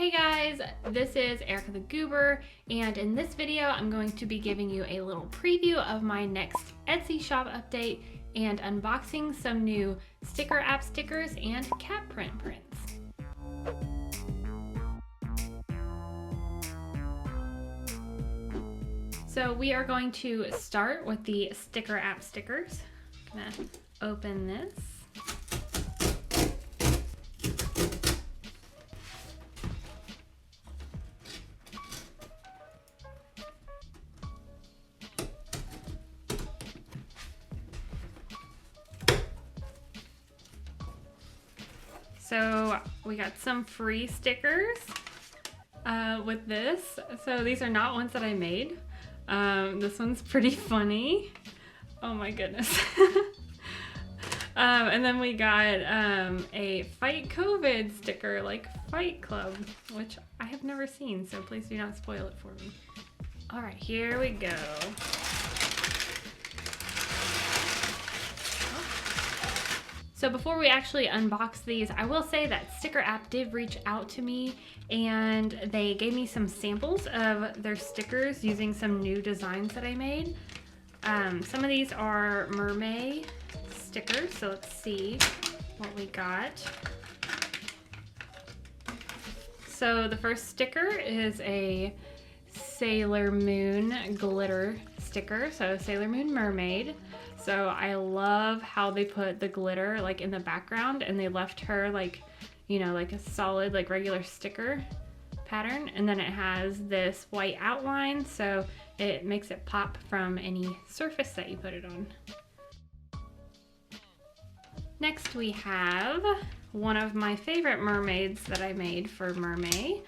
Hey guys, this is Erica the Goober, and in this video I'm going to be giving you a little preview of my next Etsy shop update and unboxing some new StickerApp stickers and CatPrint prints. So we are going to start with the StickerApp stickers. I'm gonna open this. So we got some free stickers with this. So these are not ones that I made. This one's pretty funny. Oh my goodness. And then we got a Fight COVID sticker, like Fight Club, which I have never seen, so please do not spoil it for me. All right, here we go. So before we actually unbox these, I will say that StickerApp did reach out to me and they gave me some samples of their stickers using some new designs that I made. Some of these are mermaid stickers, so let's see what we got. So the first sticker is a Sailor Moon glitter sticker, so Sailor Moon mermaid. So I love how they put the glitter like in the background and they left her like, you know, like a solid like regular sticker pattern, and then it has this white outline so it makes it pop from any surface that you put it on. Next we have one of my favorite mermaids that I made for Mermaid.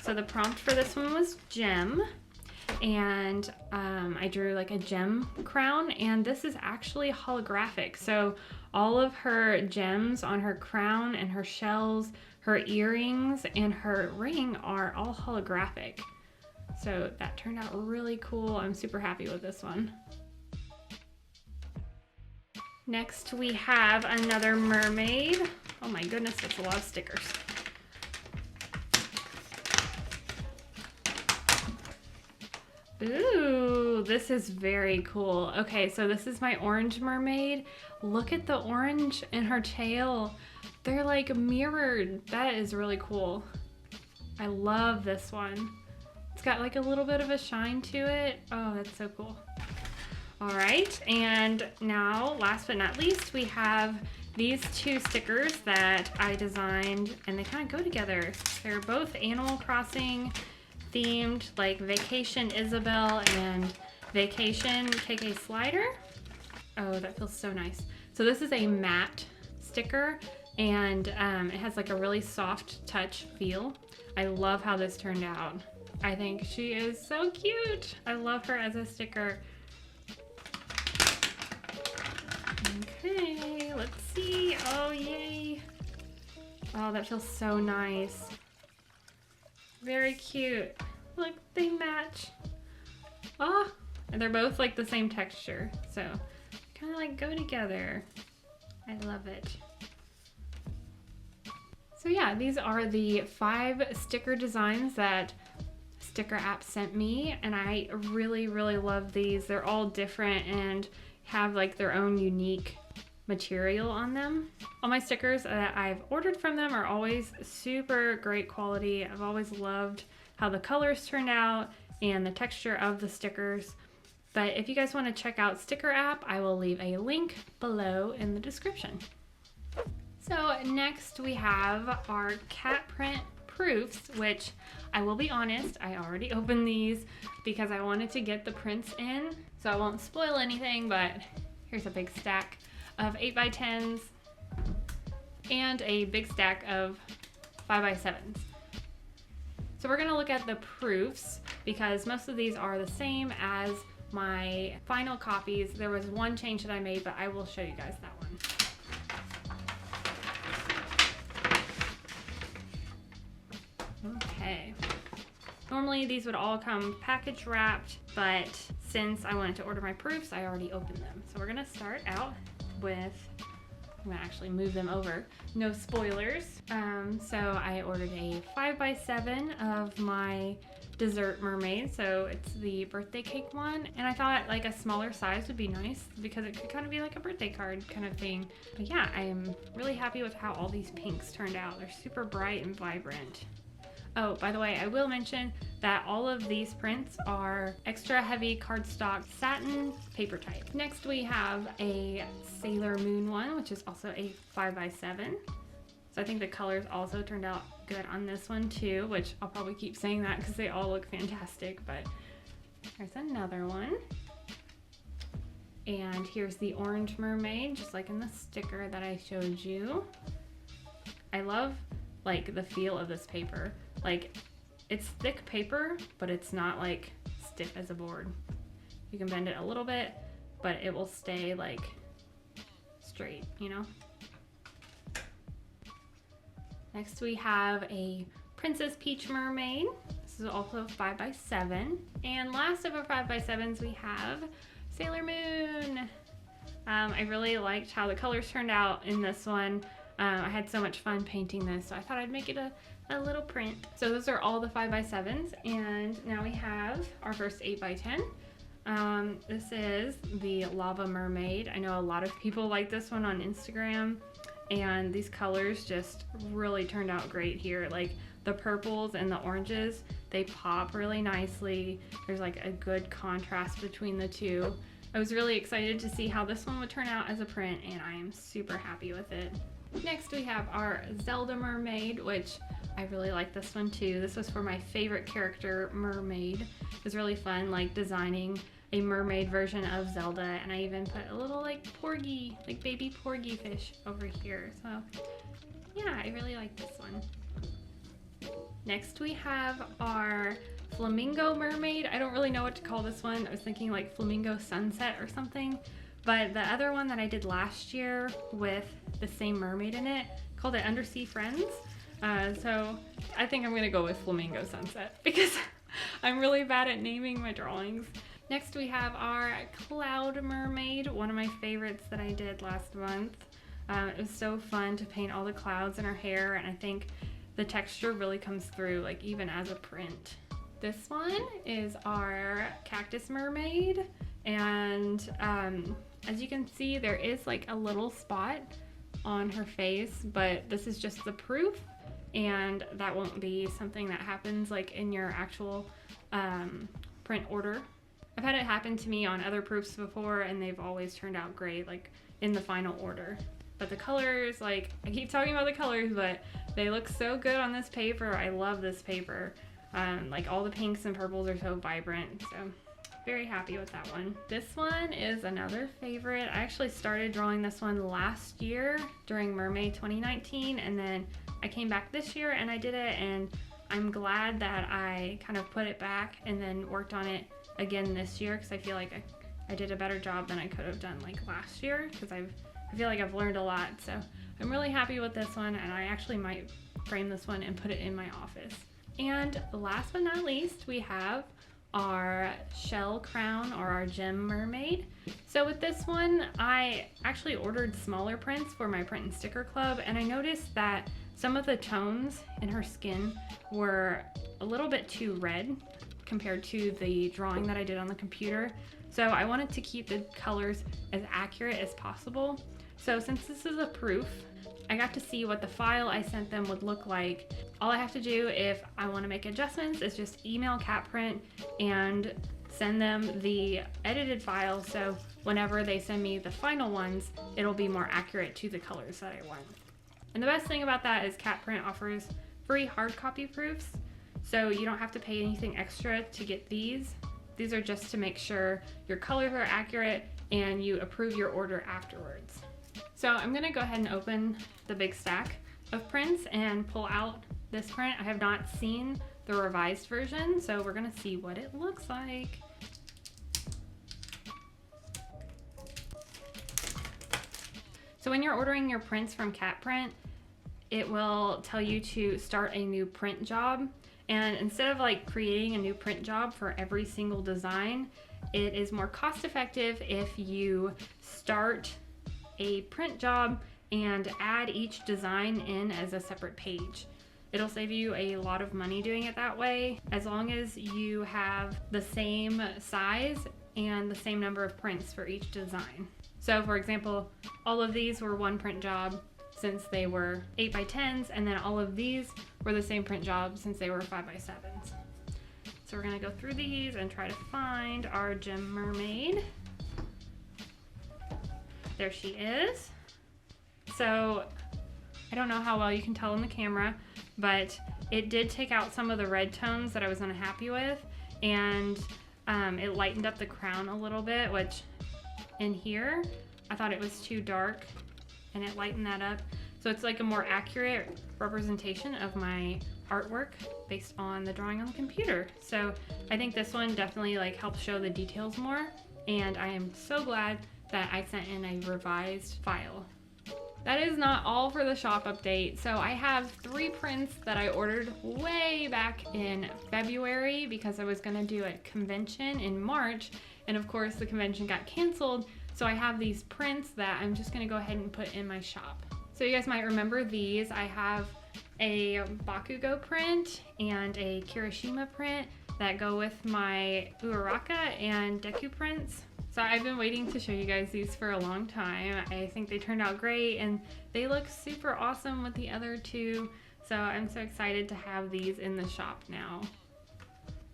So the prompt for this one was gem. And I drew like a gem crown, and this is actually holographic. So all of her gems on her crown and her shells, her earrings, and her ring are all holographic. So that turned out really cool. I'm super happy with this one. Next we have another mermaid. Oh my goodness, that's a lot of stickers. Ooh, this is very cool. Okay, so this is my orange mermaid. Look at the orange in her tail. They're like mirrored. That is really cool. I love this one. It's got like a little bit of a shine to it. Oh, that's so cool. All right, and now last but not least, we have these two stickers that I designed, and they kind of go together. They're both Animal Crossing themed, like Vacation Isabelle and Vacation KK Slider. Oh, that feels so nice. So this is a matte sticker, and it has like a really soft touch feel. I love how this turned out. I think she is so cute. I love her as a sticker. Okay, let's see. Oh, yay. Oh, that feels so nice. Very cute. Look, they match. Ah, and they're both like the same texture, so kind of like go together. I love it. So yeah, these are the 5 sticker designs that StickerApp sent me, and I really, really love these. They're all different and have like their own unique material on them. All my stickers that I've ordered from them are always super great quality. I've always loved how the colors turned out and the texture of the stickers. But if you guys want to check out StickerApp, I will leave a link below in the description. So next we have our CatPrint proofs, which I will be honest, I already opened these because I wanted to get the prints in, so I won't spoil anything, but here's a big stack of 8x10s and a big stack of 5x7s. So we're gonna look at the proofs because most of these are the same as my final copies. There was one change that I made, but I will show you guys that one. Okay. Normally these would all come package wrapped, but since I wanted to order my proofs, I already opened them. So we're gonna start out with I'm gonna actually move them over. No spoilers. So I ordered a 5x7 of my dessert mermaid. So it's the birthday cake one. And I thought like a smaller size would be nice because it could kind of be like a birthday card kind of thing. But yeah, I am really happy with how all these pinks turned out. They're super bright and vibrant. Oh, by the way, I will mention that all of these prints are extra heavy cardstock satin paper type. Next we have a Sailor Moon one, which is also a 5x7. So I think the colors also turned out good on this one too, which I'll probably keep saying that because they all look fantastic, but there's another one. And here's the orange mermaid, just like in the sticker that I showed you. I love like the feel of this paper. Like it's thick paper, but it's not like stiff as a board. You can bend it a little bit, but it will stay like straight, you know? Next we have a Princess Peach mermaid. This is also 5x7. And last of our 5x7s we have Sailor Moon. I really liked how the colors turned out in this one. I had so much fun painting this, so I thought I'd make it a little print. So those are all the 5x7s, and now we have our first 8x10. This is the Lava Mermaid. I know a lot of people like this one on Instagram, and these colors just really turned out great here. Like the purples and the oranges, they pop really nicely. There's like a good contrast between the two. I was really excited to see how this one would turn out as a print, and I am super happy with it. Next we have our Zelda mermaid, which I really like this one too. This was for my favorite character, Mermaid. It was really fun like designing a mermaid version of Zelda, and I even put a little like porgy, like baby porgy fish over here. So yeah, I really like this one. Next we have our Flamingo mermaid. I don't really know what to call this one. I was thinking like Flamingo Sunset or something. But the other one that I did last year with the same mermaid in it, called it Undersea Friends. So I think I'm gonna go with Flamingo Sunset because I'm really bad at naming my drawings. Next we have our Cloud Mermaid, one of my favorites that I did last month. It was so fun to paint all the clouds in her hair, and I think the texture really comes through like even as a print. This one is our Cactus Mermaid, and as you can see, there is like a little spot on her face, but this is just the proof, and that won't be something that happens like in your actual print order. I've had it happen to me on other proofs before, and they've always turned out great, like in the final order. But the colors, like I keep talking about the colors, but they look so good on this paper. I love this paper. Like all the pinks and purples are so vibrant, so very happy with that one. This one is another favorite. I actually started drawing this one last year during Mermaid 2019, and then I came back this year and I did it, and I'm glad that I kind of put it back and then worked on it again this year, because I feel like I did a better job than I could have done like last year, because I feel like I've learned a lot. So I'm really happy with this one, and I actually might frame this one and put it in my office. And last but not least, we have our shell crown, or our gem mermaid. So with this one, I actually ordered smaller prints for my print and sticker club, and I noticed that some of the tones in her skin were a little bit too red compared to the drawing that I did on the computer. So I wanted to keep the colors as accurate as possible. So since this is a proof, I got to see what the file I sent them would look like. All I have to do if I want to make adjustments is just email CatPrint and send them the edited file, so whenever they send me the final ones, it'll be more accurate to the colors that I want. And the best thing about that is CatPrint offers free hard copy proofs, so you don't have to pay anything extra to get these. These are just to make sure your colors are accurate and you approve your order afterwards. So I'm gonna go ahead and open the big stack of prints and pull out this print. I have not seen the revised version, so we're gonna see what it looks like. So when you're ordering your prints from CatPrint, it will tell you to start a new print job. And instead of like creating a new print job for every single design, it is more cost effective if you start a print job and add each design in as a separate page. It'll save you a lot of money doing it that way, as long as you have the same size and the same number of prints for each design. So for example, all of these were one print job since they were 8x10s, and then all of these were the same print job since they were 5x7s. So we're gonna go through these and try to find our gem mermaid. There she is. So I don't know how well you can tell in the camera, but it did take out some of the red tones that I was unhappy with, and it lightened up the crown a little bit, which in here I thought it was too dark, and it lightened that up. So it's like a more accurate representation of my artwork based on the drawing on the computer. So I think this one definitely like helps show the details more, and I am so glad that I sent in a revised file. That is not all for the shop update. So I have 3 prints that I ordered way back in February because I was gonna do a convention in March, and of course the convention got canceled. So I have these prints that I'm just gonna go ahead and put in my shop. So you guys might remember these. I have a Bakugo print and a Kirishima print that go with my Uraraka and Deku prints. So I've been waiting to show you guys these for a long time. I think they turned out great, and they look super awesome with the other 2. So I'm so excited to have these in the shop now.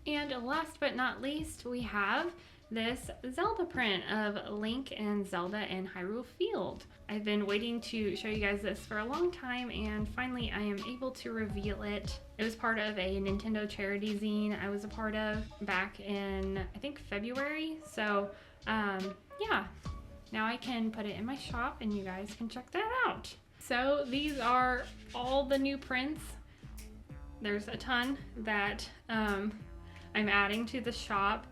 And last but not least, we have this Zelda print of Link and Zelda in Hyrule Field. I've been waiting to show you guys this for a long time, and finally I am able to reveal it. It was part of a Nintendo charity zine I was a part of back in, I think, February. So yeah, now I can put it in my shop and you guys can check that out. So these are all the new prints. There's a ton that I'm adding to the shop,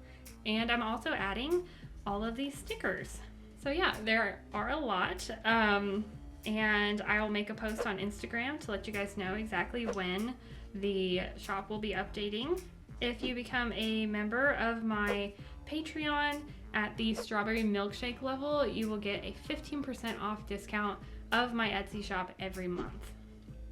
and I'm also adding all of these stickers. So yeah, there are a lot, and I'll make a post on Instagram to let you guys know exactly when the shop will be updating. If you become a member of my Patreon at the strawberry milkshake level, you will get a 15% off discount of my Etsy shop every month.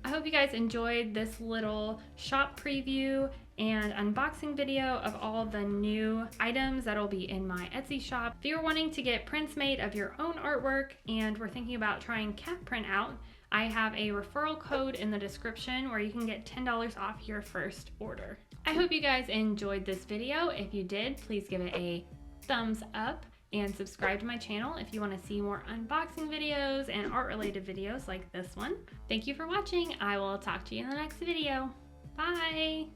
I hope you guys enjoyed this little shop preview and unboxing video of all the new items that'll be in my Etsy shop. If you're wanting to get prints made of your own artwork and we're thinking about trying CatPrint out, I have a referral code in the description where you can get $10 off your first order. I hope you guys enjoyed this video. If you did, please give it a thumbs up and subscribe to my channel if you want to see more unboxing videos and art related videos like this one. Thank you for watching. I will talk to you in the next video. Bye!